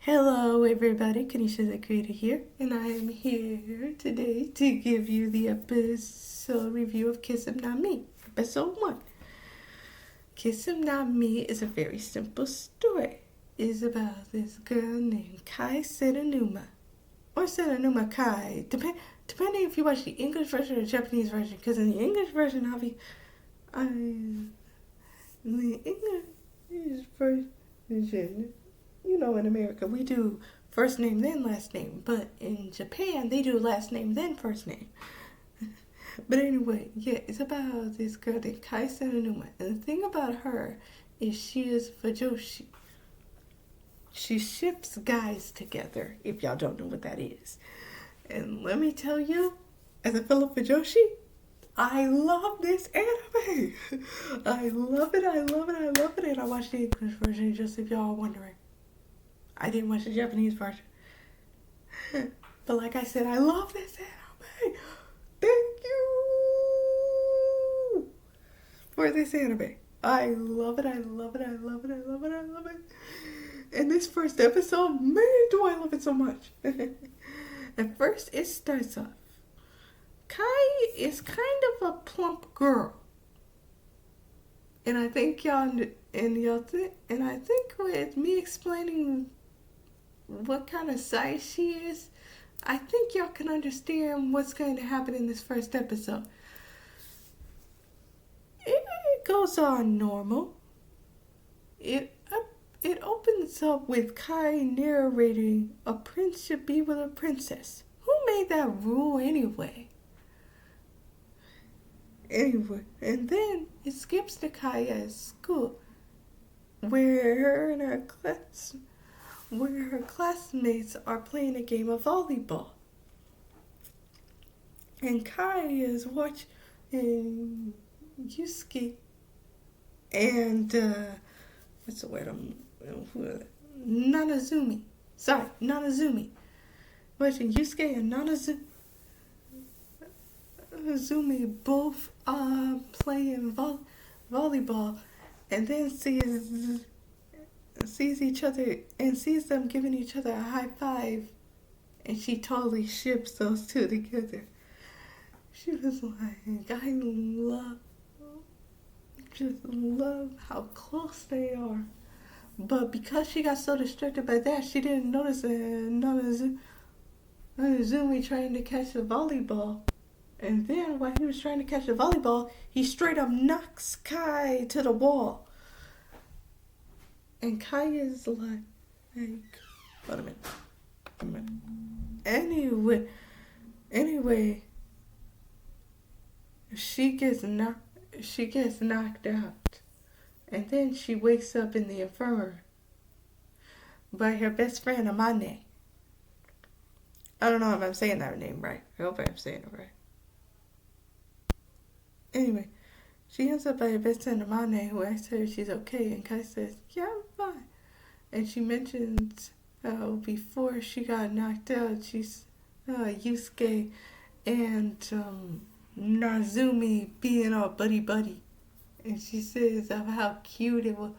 Hello everybody, Kanisha the Creator here, and I am here today to give you the episode review of Kiss Him Not Me, episode 1. Kiss Him Not Me is a very simple story. It is about this girl named Kai Senanuma, or Senanuma Kai, depending if you watch the English version or the Japanese version, because in the English version, in the English version, you know, in America, we do first name then last name. But in Japan, they do last name then first name. But anyway, yeah, it's about this girl named Kai Senanuma. And the thing about her is she is Fujoshi. She ships guys together, if y'all don't know what that is. And let me tell you, as a fellow Fujoshi, I love this anime. I love it. And I watched the English version, just if y'all are wondering. I didn't watch the Japanese version. But like I said, I love this anime. Thank you for this anime. I love it. And this first episode, man, do I love it so much. At first, it starts off. Kai is kind of a plump girl. And I think and I think with me explaining what kind of size she is, I think y'all can understand what's going to happen in this first episode. It goes on normal. It opens up with Kai narrating a prince should be with a princess. Who made that rule anyway? And then it skips to Kaya's school, where her classmates are playing a game of volleyball. And Kai is watching Yusuke and what's the word? Nanazumi. Watching Yusuke and Nanazumi both playing volleyball, and then sees each other and sees them giving each other a high five, and she totally ships those two together. She was like, I love how close they are. But because she got so distracted by that, she didn't notice that Nanazumi trying to catch the volleyball. And then while he was trying to catch the volleyball, he straight up knocks Kai to the wall. And Kai is like, wait a minute. Anyway, she gets knocked out. And then she wakes up in the infirmary by her best friend Amane. I don't know if I'm saying that name right. I hope I'm saying it right. Anyway, she ends up by her best friend Amane, who asks her if she's okay, and Kai says, yeah, I'm fine. And she mentions how before she got knocked out, she's Yusuke and Nazumi being all buddy. And she says how cute it was.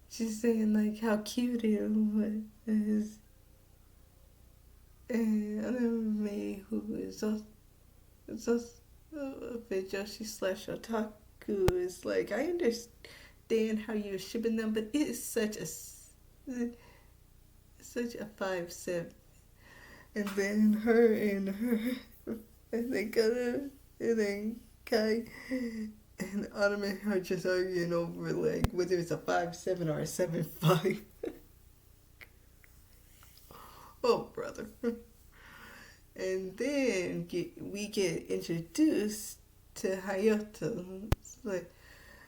She's saying like how cute it was. And Anime, who is also Fujoshi / otaku, is like, I understand how you're shipping them, but it is such a 5/7. And then and then Kai and Anime are just arguing over like whether it's a 5/7 or a 7/5. Oh, brother. And then we get introduced to Hayato. It's like,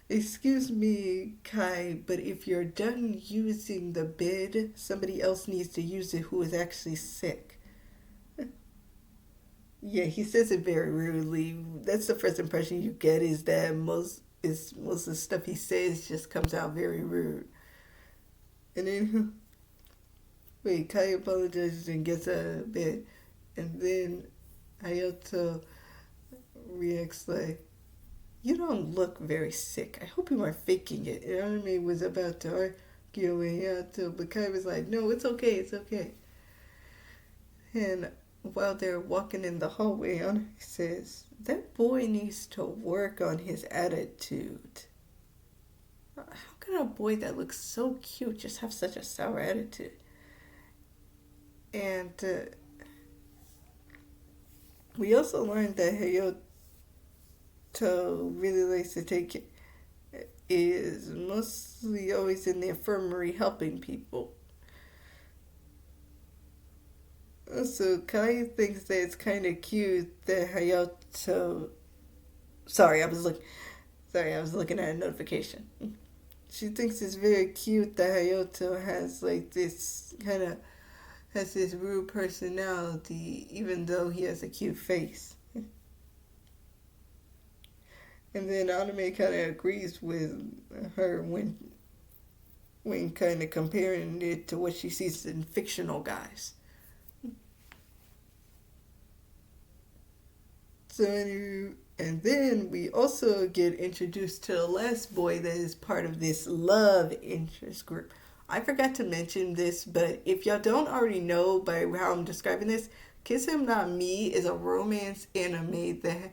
excuse me, Kai, but if you're done using the bed, somebody else needs to use it who is actually sick. Yeah, he says it very rudely. That's the first impression you get, is that most of the stuff he says just comes out very rude. And then Kai apologizes and gets out of bed. And then Hayato reacts like, you don't look very sick. I hope you weren't faking it. And Anime was about to going out to, but Kai was like, no, it's okay, it's okay. And while they're walking in the hallway, Anna says, that boy needs to work on his attitude. How can a boy that looks so cute just have such a sour attitude? And we also learned that Hayato really likes to take is mostly always in the infirmary helping people. So Kai thinks that it's kind of cute that Hayato. Sorry, I was looking at a notification. She thinks it's very cute that Hayato has like this kind of has this rude personality, even though he has a cute face. And then Anime kind of agrees with her when kind of comparing it to what she sees in fictional guys. So and then we also get introduced to the last boy that is part of this love interest group. I forgot to mention this, but if y'all don't already know by how I'm describing this, Kiss Him Not Me is a romance anime that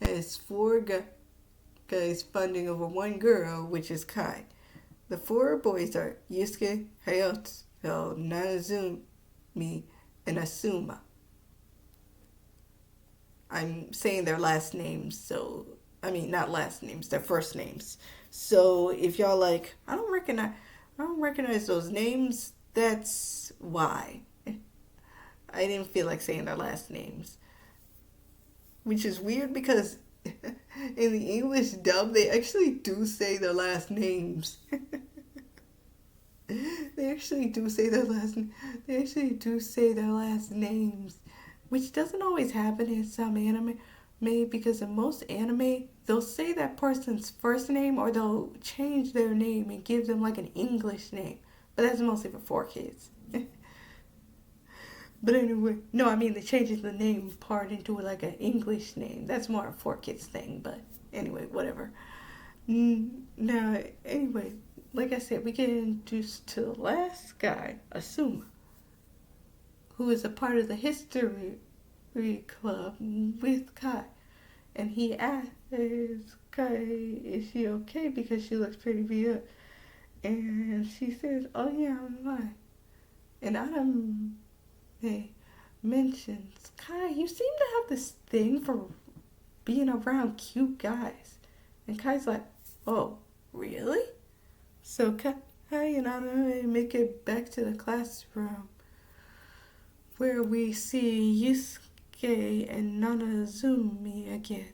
has four guys funding over one girl, which is Kai. The four boys are Yusuke, Hayato, Nanazumi, and Asuma. I'm saying their last names, so not last names, their first names. So if y'all like, I don't recognize those names, that's why. I didn't feel like saying their last names. Which is weird because in the English dub, they actually do say their last names. They actually do say their last names. Which doesn't always happen in some anime, because in most anime, they'll say that person's first name or they'll change their name and give them like an English name. But that's mostly for kids. But anyway, no, they changed the name part into like an English name. That's more a 4 kids thing, but anyway, whatever. Now, anyway, like I said, we get introduced to the last guy, Asuma, who is a part of the history club with Kai. And he asks Kai, is she okay? Because she looks pretty beat up. And she says, oh yeah, I'm fine. And Adam mentions, Kai, you seem to have this thing for being around cute guys. And Kai's like, oh, really? So Kai and Adam make it back to the classroom, where we see Yusuke and Nanazumi again.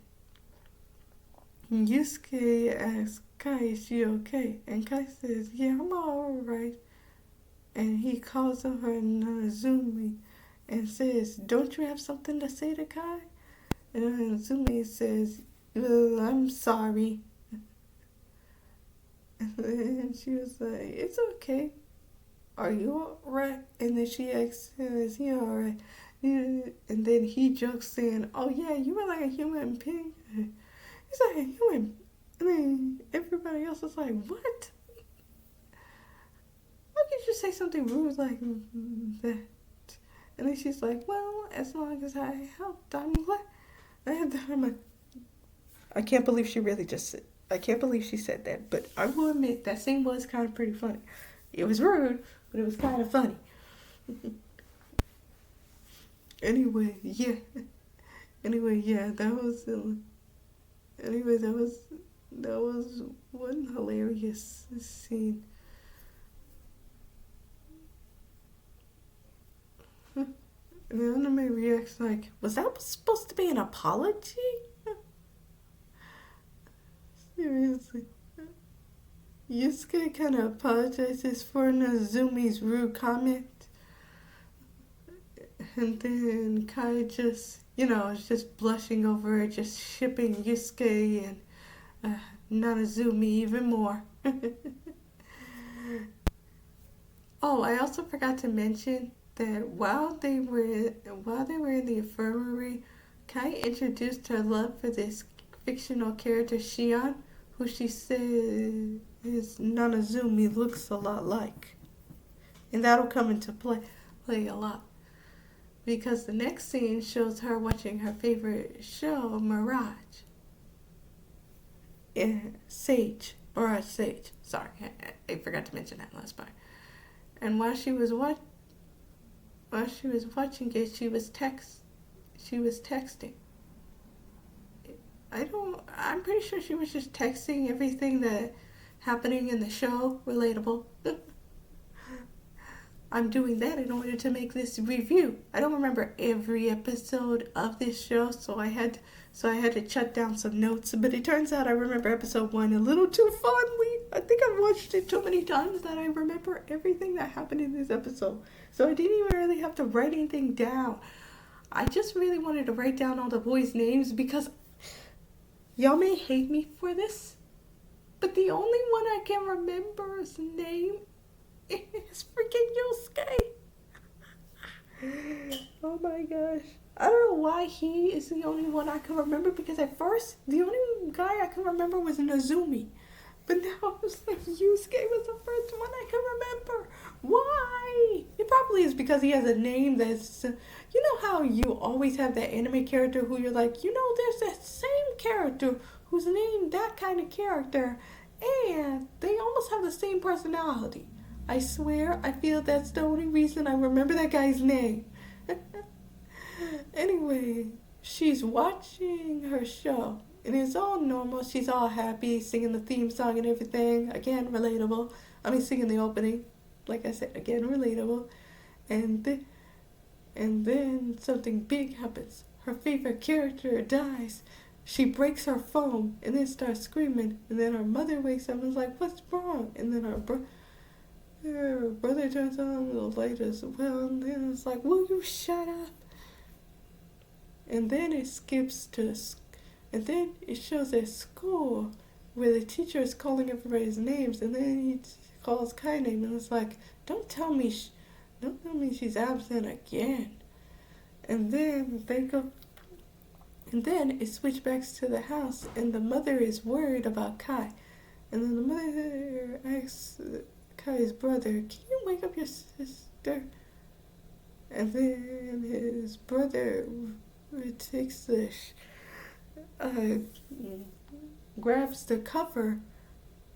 Yusuke asks Kai, is she okay? And Kai says, yeah, I'm alright. And he calls on her Nanazumi and says, don't you have something to say to Kai? And Nanazumi says, I'm sorry. And she was like, it's okay. Are you alright? And then she asks, is he alright? And then he jokes saying, oh yeah, you were like a human being. He's like a human. And then everybody else is like, what? How could you say something rude like that? And then she's like, well, as long as I helped, I'm glad. I can't believe she said that. But I will admit, that scene was kind of pretty funny. It was rude, but it was kind of funny. Anyway, yeah, that was one hilarious scene. And the anime reacts like, was that supposed to be an apology? Seriously. Yusuke kind of apologizes for Nazumi's rude comment. And then Kai just, is just blushing over it, just shipping Yusuke and Nanazumi even more. Oh, I also forgot to mention that while they were in the infirmary, Kai introduced her love for this fictional character Shion, who she says Nanazumi looks a lot like. And that'll come into play a lot. Because the next scene shows her watching her favorite show, Mirage. Mirage Sage. Sorry, I forgot to mention that last part. And while she was watching it, she was texting. I'm pretty sure she was just texting everything that happening in the show. Relatable. I'm doing that in order to make this review. I don't remember every episode of this show, so I had to jot down some notes. But it turns out I remember episode 1 a little too fondly. I think I've watched it too many times that I remember everything that happened in this episode. So I didn't even really have to write anything down. I just really wanted to write down all the boys' names because y'all may hate me for this, but the only one I can remember his name is freaking Yusuke. Oh my gosh. I don't know why he is the only one I can remember, because at first, the only guy I can remember was Nazumi. But now it's like Yusuke was the first one I can remember. Why? It probably is because he has a name that's... You know how you always have that anime character who you're like, there's that same character who's named that kind of character, and they almost have the same personality. I swear, I feel that's the only reason I remember that guy's name. Anyway, she's watching her show, and it's all normal. She's all happy, singing the theme song and everything. Again, relatable. Singing the opening. Like I said, again, relatable. And then something big happens. Her favorite character dies. She breaks her phone and then starts screaming. And then her mother wakes up and is like, "What's wrong?" And then her brother turns on the light as well, and then it's like, "Will you shut up?" And then it skips and then it shows at school where the teacher is calling everybody's names, and then he calls Kai's name, and it's like, don't tell me she's absent again. And then it switches back to the house, and the mother is worried about Kai, and then the mother asks Kai's brother, "Can you wake up your sister?" And then his brother takes grabs the cover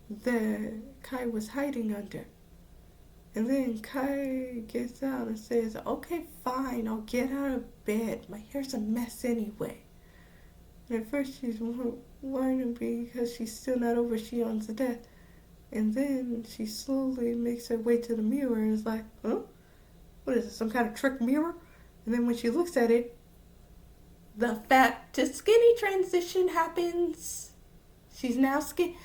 that Kai was hiding under. And then Kai gets out and says, "Okay, fine, I'll get out of bed. My hair's a mess anyway." And at first she's whining because she's still not over Shion's death. And then she slowly makes her way to the mirror and is like, "Huh? What is this, some kind of trick mirror?" And then when she looks at it, the fat to skinny transition happens. She's now skinny,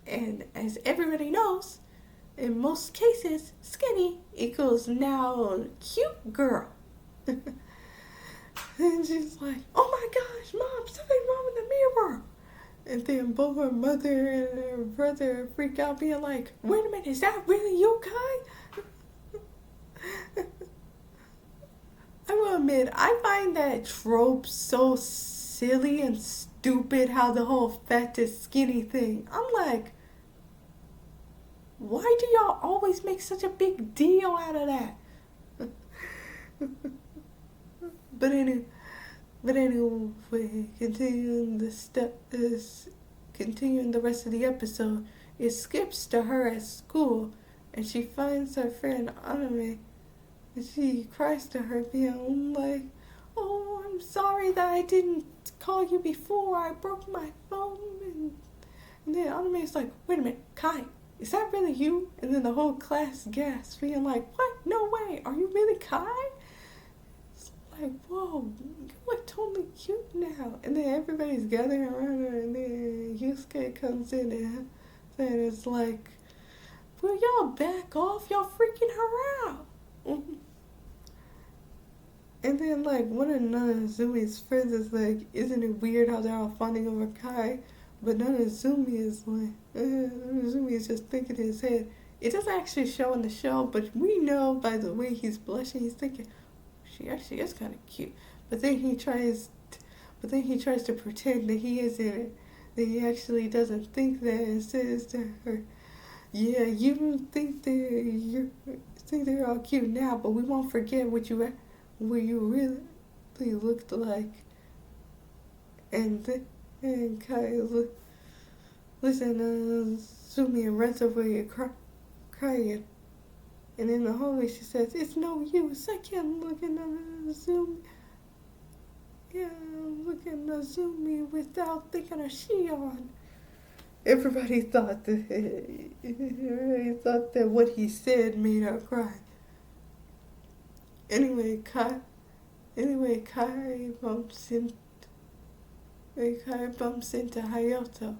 and as everybody knows, in most cases, skinny equals now cute girl. And she's like, "Oh my gosh, Mom, something wrong with the mirror." And then both her mother and her brother freak out, being like, "Wait a minute, is that really you, Kai?" I will admit, I find that trope so silly and stupid, how the whole fat to skinny thing. I'm like, why do y'all always make such a big deal out of that? But anyway, continuing the rest of the episode, it skips to her at school, and she finds her friend Anime, and she cries to her, being like, "Oh, I'm sorry that I didn't call you before. I broke my phone." And then Anime's like, "Wait a minute, Kai, is that really you?" And then the whole class gasps, being like, "What? No way. Are you really Kai?" It's like, whoa, you look totally cute now. And then everybody's gathering around her, and then Yusuke comes in and it's like, "Will y'all back off? Y'all freaking her out." And then, like, one of Nanazumi's friends is like, "Isn't it weird how they're all fawning over Kai?" But Nanazumi is like, Nanazumi is just thinking in his head. It doesn't actually show in the show, but we know by the way he's blushing, he's thinking, she actually is kind of cute. But then he tries to pretend that he isn't he actually doesn't think that and says to her, yeah, you think they're all cute now, but we won't forget what you really looked like. And then Kai listen Sumi and runs away crying. And in the hallway she says, it's no use, I can't look at Sumi. Yeah, I'm looking at Sumi without thinking of Shion. Everybody thought that what he said made her cry. Anyway, Kai bumps into Hayato.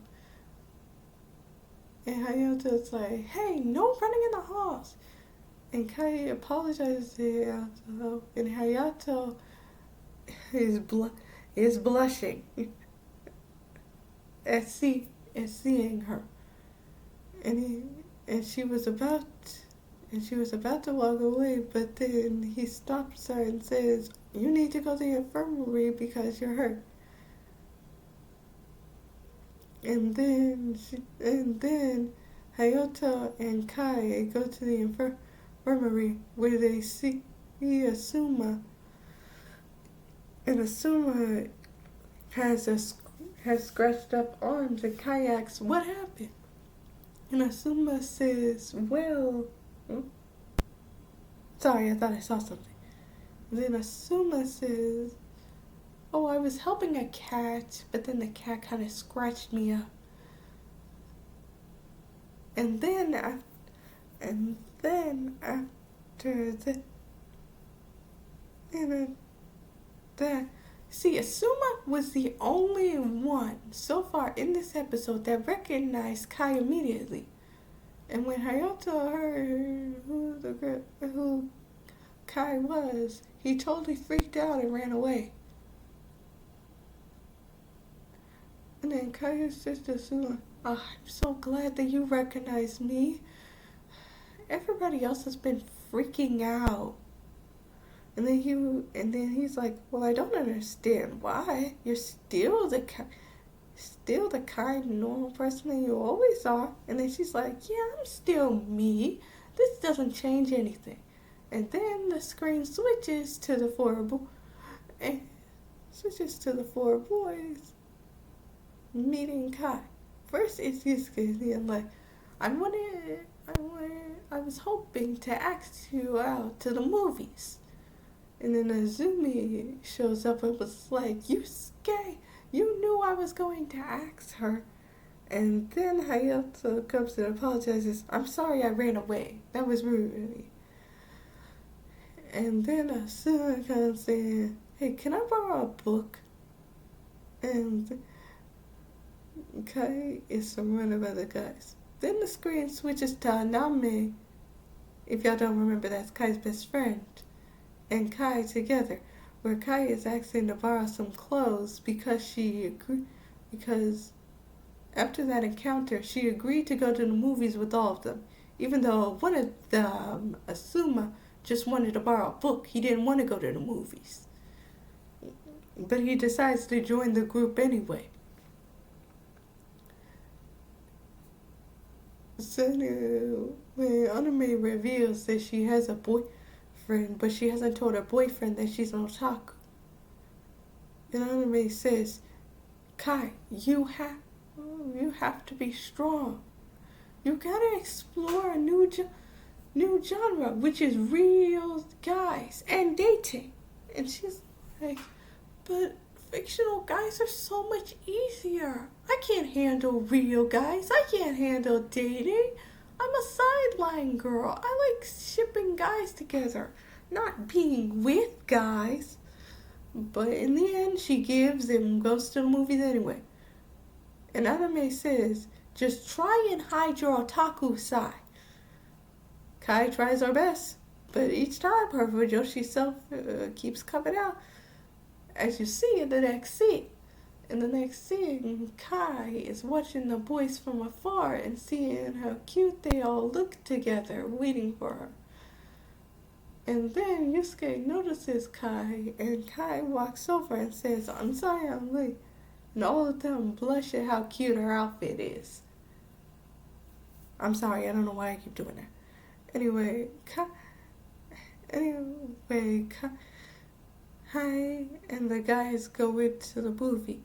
And Hayato's like, hey, no running in the halls. And Kai apologizes to Hayato. And Hayato is blushing at seeing her. And she was about to walk away, but then he stops her and says, you need to go to the infirmary because you're hurt. And then Hayato and Kai go to the infirmary where they see Asuma. And Asuma has scratched up arms, and Kai asks, what happened? And Asuma says, well, sorry, I thought I saw something. And then Asuma says, oh, I was helping a cat, but then the cat kind of scratched me up. And then after that, see, Asuma was the only one so far in this episode that recognized Kai immediately. And when Hayato heard who Kai was, he totally freaked out and ran away. And then Kai's sister Asuma, oh, I'm so glad that you recognized me. Everybody else has been freaking out. And then he's like, well, I don't understand why. You're still the kind, normal person that you always are. And then she's like, yeah, I'm still me. This doesn't change anything. And then the screen switches to the four boys meeting Kai. First, it's Yusuke, and like, I was hoping to ask you out to the movies. And then Azumi shows up and was like, Yusuke, you knew I was going to ask her. And then Hayato comes and apologizes. I'm sorry I ran away. That was rude of me. And then Asuma comes in, hey, can I borrow a book? And Kai is surrounded by the guys. Then the screen switches to Aname. If y'all don't remember, that's Kai's best friend. And Kai together, where Kai is asking to borrow some clothes because after that encounter, she agreed to go to the movies with all of them, even though one of them, Asuma, just wanted to borrow a book. He didn't want to go to the movies. But he decides to join the group anyway. So when Anime reveals that she has a boyfriend, but she hasn't told her boyfriend that she's an otaku. And Anime says, Kai, you have to be strong. You gotta explore a new genre, which is real guys and dating. And she's like, but fictional guys are so much easier. I can't handle real guys. I can't handle dating. I'm a sideline girl. I like shipping guys together, not being with guys. But in the end, she gives and goes to the movies anyway. And Anime says, just try and hide your otaku side. Kai tries her best, but each time her Fujoshi self keeps coming out. As you see in the next scene. In the next scene, Kai is watching the boys from afar and seeing how cute they all look together, waiting for her. And then Yusuke notices Kai, and Kai walks over and says, I'm sorry I'm late. and all of them blush at how cute her outfit is. I'm sorry, I don't know why I keep doing that. Anyway, hi, and the guys go into the movie.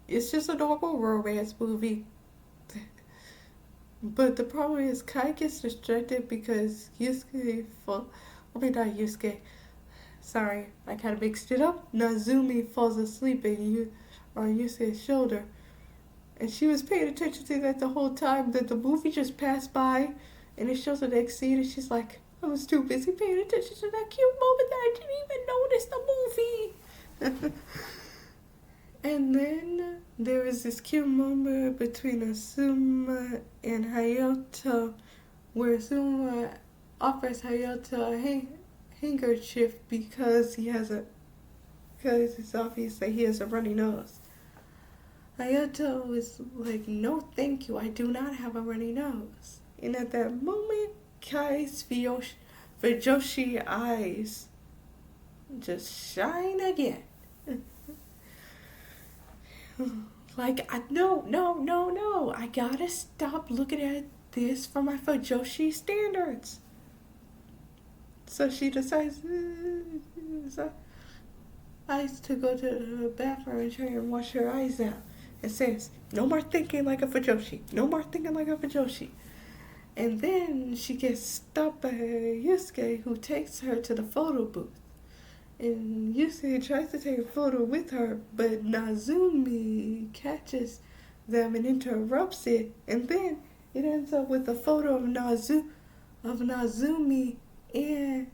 It's just a normal romance movie. But the problem is Kai gets distracted because not Yusuke. Sorry, I kind of mixed it up. Nazumi falls asleep on Yusuke's shoulder. And she was paying attention to that the whole time, that the movie just passed by and it shows the next scene and she's like, I was too busy paying attention to that cute moment that I didn't even notice the movie. And then there was this cute moment between Asuma and Hayato where Asuma offers Hayato a handkerchief because it's obvious that he has a runny nose. Hayato is like, no thank you, I do not have a runny nose. And at that moment, Kai's Fujoshi eyes just shine again. Like, no, I gotta stop looking at this for my Fujoshi standards. So she decides to go to the bathroom and try and wash her eyes out. And says, no more thinking like a Fujoshi. No more thinking like a Fujoshi. And then she gets stopped by Yusuke, who takes her to the photo booth. And Yusuke tries to take a photo with her, but Nazumi catches them and interrupts it. And then it ends up with a photo of Nazumi and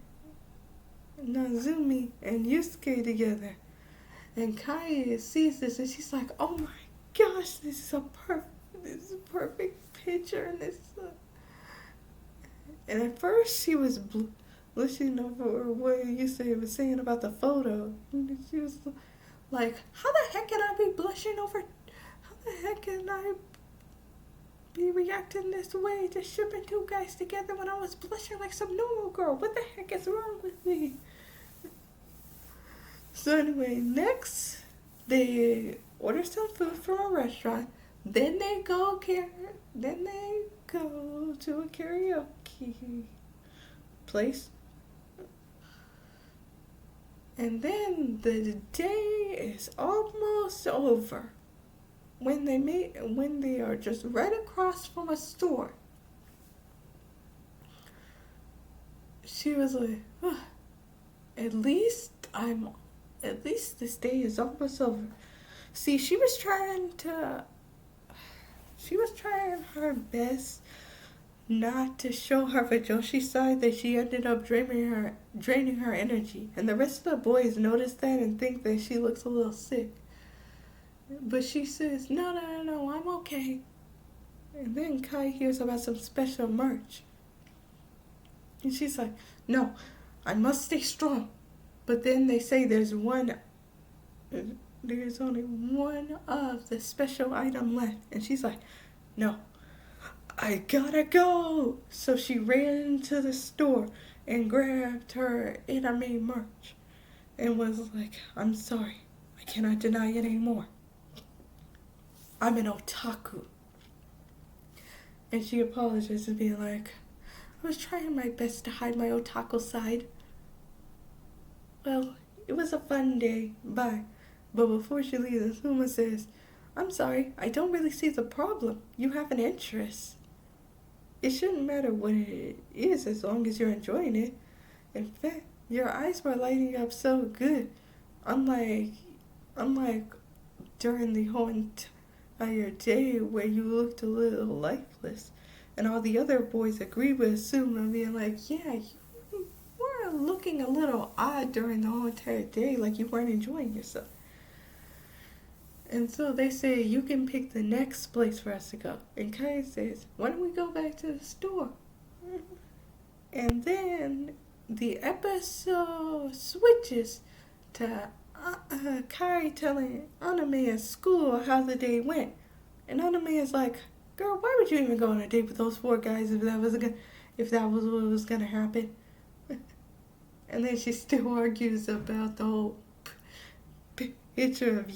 Yusuke together. And Kai sees this and she's like, oh my gosh, this is a perfect picture. And at first she was blushing over what Yusuke was saying about the photo. And she was like, how the heck can I be blushing over? How the heck can I be reacting this way to shipping two guys together when I was blushing like some normal girl? What the heck is wrong with me? So anyway, next they order some food from a restaurant. Then they go to a karaoke place. And then the day is almost over when they are just right across from a store. She was like, oh, at least this day is almost over. See, she was trying her best not to show her Fujoshi side, that she ended up draining her energy. And the rest of the boys notice that and think that she looks a little sick. But she says, no, I'm okay. And then Kai hears about some special merch. And she's like, no, I must stay strong. But then they say there's only one of the special item left. And she's like, no, I gotta go. So she ran to the store and grabbed her anime merch and was like, I'm sorry, I cannot deny it anymore. I'm an otaku. And she apologized and being like, I was trying my best to hide my otaku side. Well, it was a fun day. Bye. But before she leaves, Asuma says, I'm sorry, I don't really see the problem. You have an interest. It shouldn't matter what it is as long as you're enjoying it. In fact, your eyes were lighting up so good. Unlike during the whole entire day where you looked a little lifeless. And all the other boys agreed with Asuma, being like, yeah, you were looking a little odd during the whole entire day, like you weren't enjoying yourself. And so they say, you can pick the next place for us to go. And Kai says, why don't we go back to the store? And then the episode switches to Kai telling Anime at school how the day went. And Anime is like, girl, why would you even go on a date with those four guys if that was what was gonna happen? And then she still argues about the whole picture of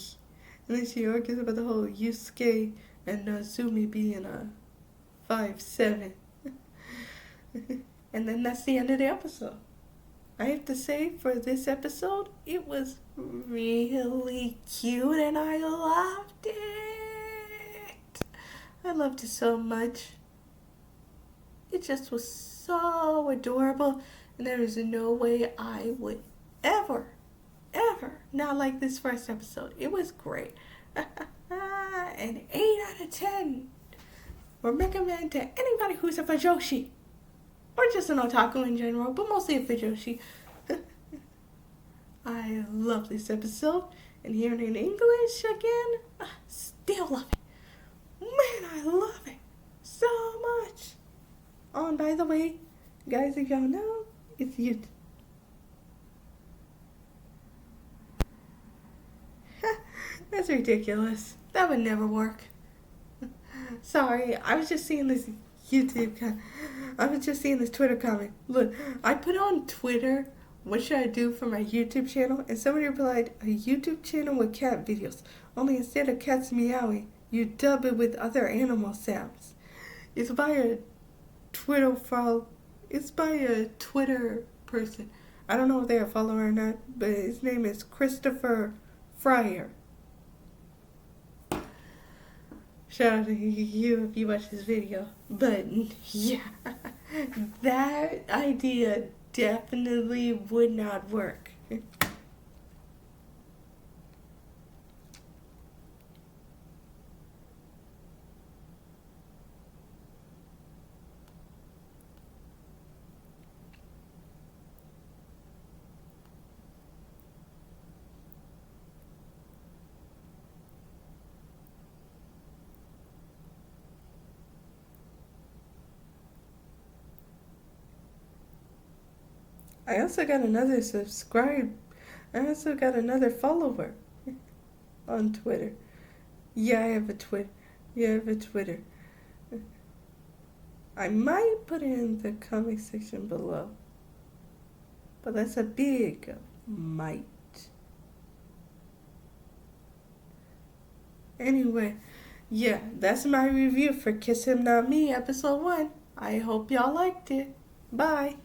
And then she argues about the whole Yusuke and Zumi being a 5'7". And then that's the end of the episode. I have to say, for this episode, it was really cute and I loved it. I loved it so much. It just was so adorable, and there is no way I would ever not like this first episode. It was great. An 8 out of 10. Would recommend to anybody who's a Fujoshi. Or just an otaku in general, but mostly a Fujoshi. I love this episode, and hearing it in English again, still love it. Man, I love it so much. Oh, and by the way, guys, if y'all know, it's YouTube. That's ridiculous. That would never work. Sorry, I was just seeing this Twitter comment. Look, I put on Twitter, what should I do for my YouTube channel? And somebody replied, a YouTube channel with cat videos. Only instead of cats meowing, you dub it with other animal sounds. It's by a Twitter person. I don't know if they're a follower or not, but his name is Christopher Fryer. Shout out to you if you watch this video. But yeah, that idea definitely would not work. I also got another follower on Twitter. Yeah, I have a Twitter. I might put it in the comment section below. But that's a big might. Anyway, yeah, that's my review for Kiss Him Not Me, episode 1. I hope y'all liked it. Bye.